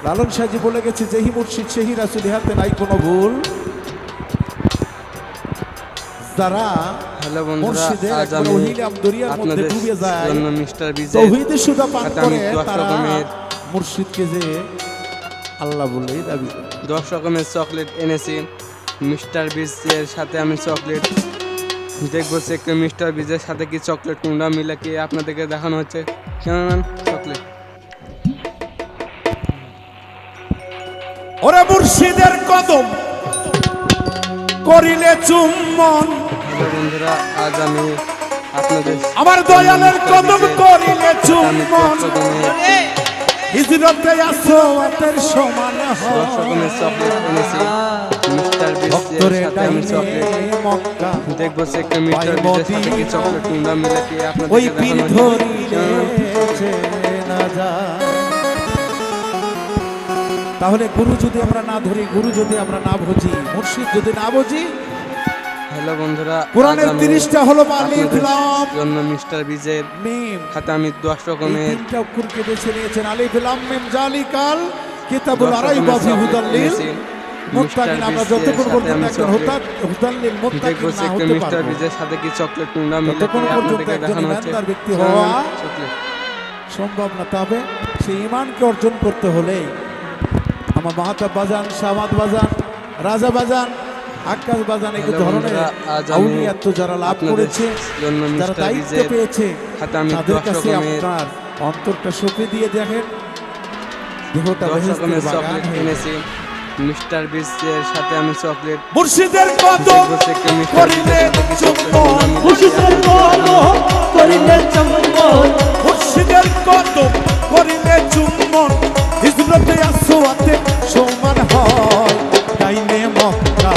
লালন সাহেজি বলে গেছে, যেহি মুর্শিদ সেহি রাসূল, হাতে নাই কোনো ভুল। যারা হ্যালো বন্ধুরা, মুর্শিদের আজ একবার আমি ওহিলাম দরিয়ার মধ্যে আপনাদের ডুবে যায়, জন্য মিস্টার বিজয় তৌহিদে সুধা পান করে, 10 তারা রকমের মুর্শিদকে যে আল্লাহ বলেই দাবি করে। 10 রকমের চকলেট এনেছি। মিস্টার বিজের সাথে আমি চকলেট দেখবো চেক করে মিস্টার বিজের সাথে কি চকলেট কোনটা মিলে কি আপনাদেরকে দেখানো হচ্ছে। কেমন চকলেট? ওরে মুর্শিদের কদম করিলে চুম্বন, হ্যালো বন্ধুরা, আজ আমি আপনাদের আমার দয়ালের কদম করিলে আমি চুম্বন, 10 রকমের হিজরতে আসওয়াতের সমান 10 রকমের চকলেট এনেছি। মিস্টার বিজের সাথে আমি চকলেট মক্কা দেখবো চেক করে মিস্টার বিজের সাথে কি চকলেট কোনটা মিলে কি ওই আপনাদেরকে পীর দেখানো হচ্ছে। ধরিলে না যায়। তাহলে গুরু যদি আমরা না ধরি, গুরু যদি আমরা না বুঝি, মুর্শিদ যদি না বুঝি, হ্যালো বন্ধুরা, কোরআনের 30টা হলো আলিফ আপনাদের লাম জন্য মিস্টার বিজের মিম, হাতে আমি 10 রকমের তিনটা অক্ষরকে বেছে নিয়েছেন। আলিফ লাম মিম জালিকাল কিতাবুল 10 রাইবা রকমের ফি চকলেট হুদাল্লিল এনেছি। মুত্তাকিন। আমরা যতক্ষণ পর্যন্ত একজন হুদাল্লিল মুত্তাকিন দেখবো না চেক হতে মিস্টার পারবো, বিজের সাথে কি চকলেট কোনটা মিলে কি ততক্ষণ পর্যন্ত আপনাদেরকে একজন দেখানো হচ্ছে। ইমানদার ব্যক্তি হওয়া চকলেট সম্ভব না। তবে সেই ইমানকে অর্জন করতে হলে আমার মাহাতাব বাজান, শামাদ বাজান, রাজা বাজান, আকাশ বাজান, এই হ্যালো ধরনের বন্ধুরা, আজ আমি আউলিয়াত যারা লাভ আপনাদের করেছে, জন্য যারা মিস্টার দায়িত্ব বিজের পেয়েছে, হাতে আমি তাদের 10 কাছে রকমের আপনার অন্তরটা সঁপে দিয়ে দেখেন, দেহটা 10 বেহেশতের রকমের বাগান চকলেট হয়ে এনেছি। মিস্টার বিজের সাথে আমি চকলেট মুর্শিদের কদম দেখবো চেক মিস্টার করিলে বিজের সাথে কি চকলেট চুম্বন, মুর্শিদের কদম করিলে চুম্বন, মুর্শিদের কদম করিলে চুম্বন, হিজরতে আসওয়াতে সমান হয়, ডাইনে মক্কা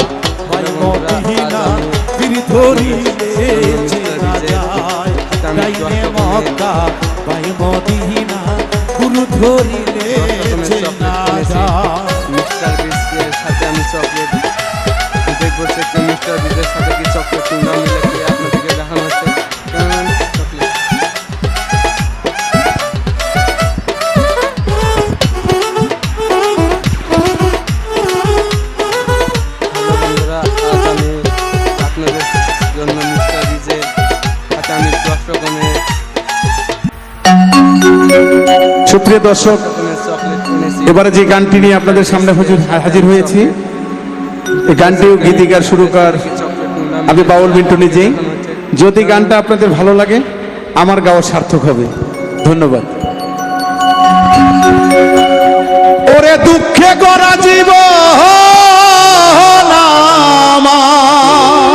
বাই মদিনা, পীর ধরিলে চেনা যায়, ডাইনে মক্কা বাই মদিনা, গুরু ধরিলে চেনা যায়। মিস্টার বিজের সাথে আমি চকলেট দেখবো চেক মিস্টার বিজের সাথে কি চকলেট কোনটা মিলে কি আপনাদেরকে দেখানো হচ্ছে। কেমন চকলেট? হ্যালো বন্ধুরা, আজ আমি আপনাদের জন্য মিস্টার বিজের হাতে আমি 10 রকমের সুপ্রিয় দর্শক, চকলেট এনেছি। এবারে যে গানটি নিয়ে আপনাদের সামনে হাজির হয়েছি, এই গানটিও গীতিকার সুরকার আমি বাউল মিন্টু নিজেই। যদি গানটা আপনাদের ভালো লাগে, আমার গাওয়া সার্থক হবে। ধন্যবাদ। ওরে দুঃখে গড়া জীবন আমার,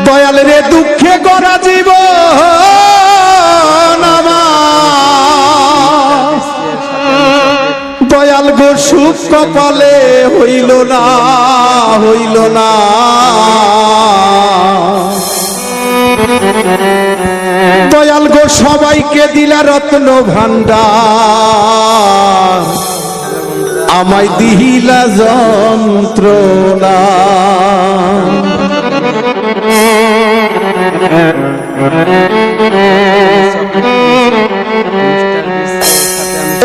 দয়াল রে দুঃখে গড়া জীবন আমার, দয়াল গো সুখ কপালে হইল না, হইল না। দয়াল গো সবাইকে দিলা রত্ন ভান্ডার, আমায় দিহিলা যন্ত্রণা।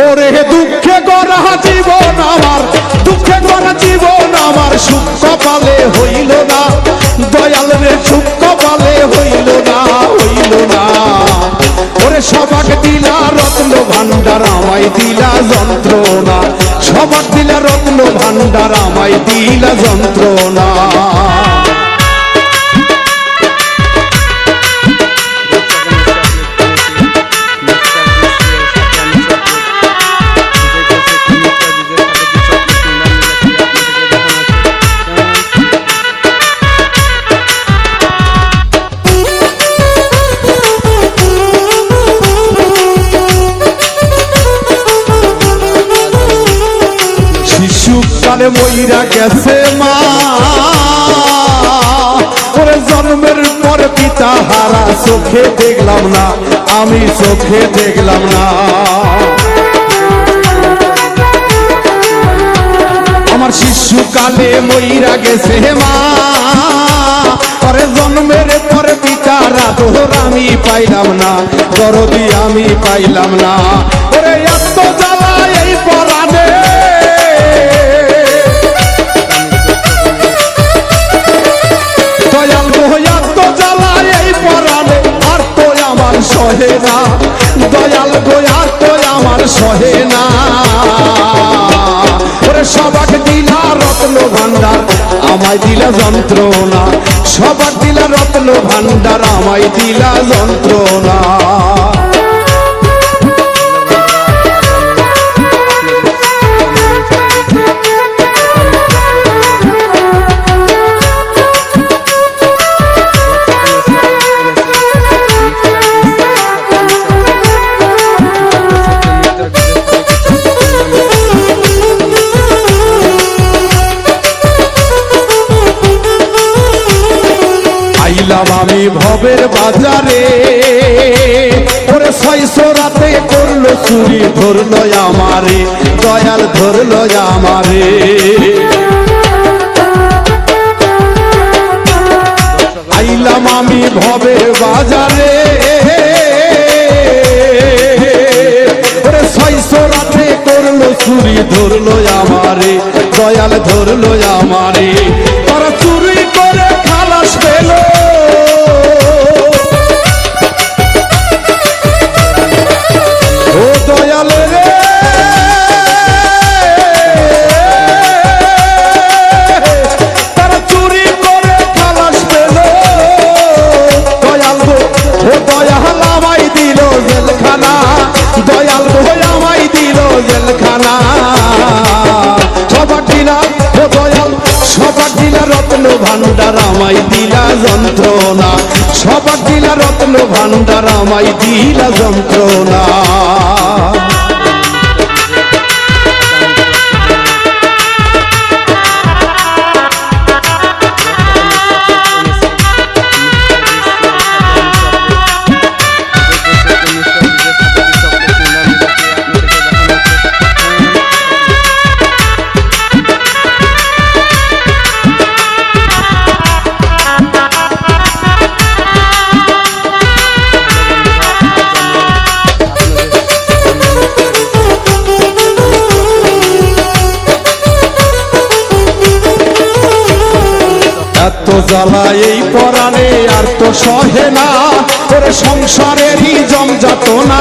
ওরে দুঃখে গড়া জীবন আমার, দুঃখে গড়া জীবন আমার, সুখ কপালে হইল না, দয়াল রে সুখ কপালে হইল না, হইল না। ওরে সবাক দিলা রত্ন ভান্ডার, আমায় দিলা যন্ত্রণা, সবাক দিলা রত্ন ভান্ডার, আমায় দিলা যন্ত্রণা। শিশুকালে মইরা গেছে মা, ওরে জন্মের পর পিতা হারা, চোখে দেখলাম না, আমি চোখে দেখলাম না। আমার শিশুকালে মইরা গেছে মা, ওরে জন্মের পর পিতার আদর আমি পাইলাম না, দরদি আমি পাইলাম না। ওরে সহে না, দয়াল গো আর তো আমার সহে না। ওরে সবাক দিলা রত্ন ভান্ডার, আমায় দিলা যন্ত্রণা, সবাক দিলা রত্ন ভান্ডার, আমায় দিলা যন্ত্রণা। আইলাম আমি ভবের বাজারে, ওরে 600 রাতে করলো চুরি, ধরলো আমারে দয়াল, ধরলো আমারে। আইলাম আমি ভবের বাজারে, ওরে 600 রাতে করলো চুরি, ধরলো আমারে দয়াল, ধরলো আমারে। তারা চুরি করে খালাস পেল, ও দয়াল রে, তারা চুরি করে খালাস পেল, দয়াল গো ও দয়াল আমায় দিল জেলখানা, দয়াল গো আমায় দিল জেলখানা। সবার দিলা ও দয়াল, সবার দিলা রত্ন ভান্ডার, আমায় দিলা যন্ত্রণা, সবার দিলা রত্ন ভান্ডার, আমায় দিলা যন্ত্রণা। এত জ্বালা এই পরাণে আর তো সহে না, ওরে সংসারেরই জমযাতনা।